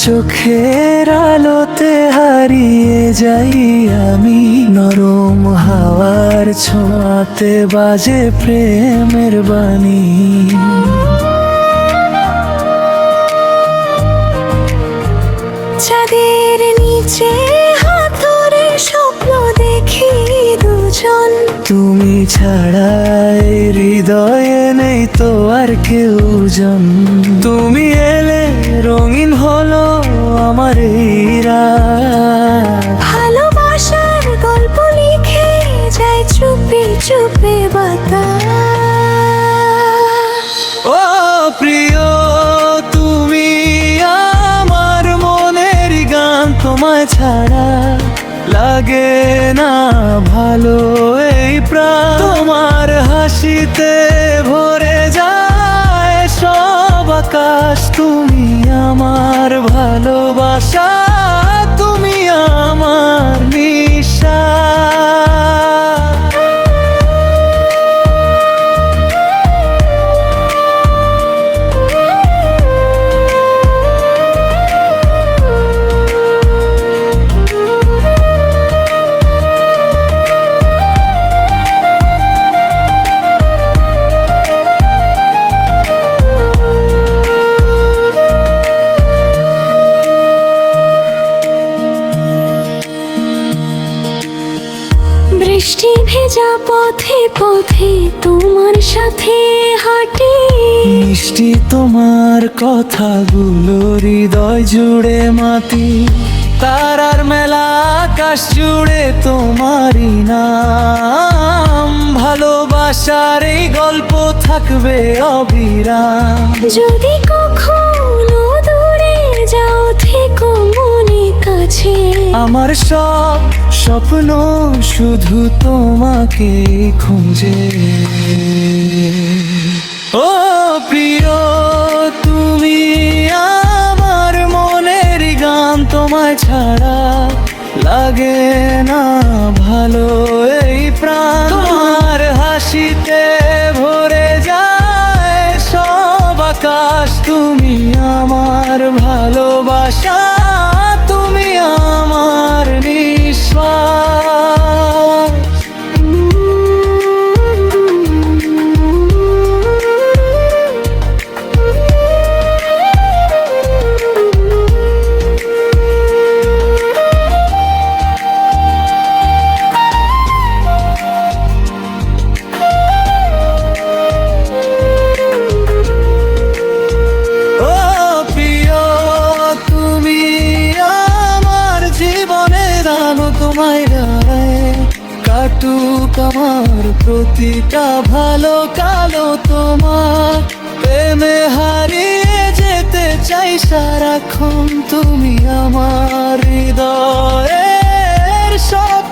চোখের আলোতে হারিয়ে যাই আমি, নরম হাওয়ার ছোঁয়াতে বাজে প্রেমের বাণী। চাঁদের নিচে হাতরে স্বপ্ন দেখি দুজন, তুমি ছাড়া এই হৃদয়ে নেই তো আর কেউ জন। তুমি এলে রঙিন হলো আমার এই রাত, ভালোবাসার গল্প লিখে যায় চুপি চুপি বাতাস। ও প্রিয় তুমি আমার মনের গান, তোমায় ছাড়া লাগে না ভালো এই প্রাণ। তোমার হাসিতে ভরে যায় সব আকাশ, তুমি আমার ভালোবাসা, তুমি আমার নিঃশ্বাস। বৃষ্টি ভেজা পথে পথে তোমার সাথে হাঁটি, মিষ্টি তোমার কথাগুলো হৃদয় জুড়ে মাটি। তারার মেলা আকাশ জুড়ে তোমারই নাম, ভালোবাসার এই গল্প থাকবে অবিরাম। যদি কখনো দূরে যাও থেকো মনে কাছে, আমার সব স্বপ্ন শুধু তোমাকে খুঁজে। ও প্রিয় তুমি আমার মনের গান, তোমায় ছাড়া লাগে না ভালো এই প্রাণ। তোমার হাসিতে ভরে যায় সব আকাশ, তুমি আমার ভালোবাসা, তুমি আমার নিঃশ্বাস। ও প্রিয় তুমি আমার জীবনের আলো, তোমায় রায় কাটুক আমার প্রতিটা ভালো কালো। তোমার প্রেমে হারিয়ে যেতে চাই সারাক্ষণ, তুমি আমার হৃদয়ের সব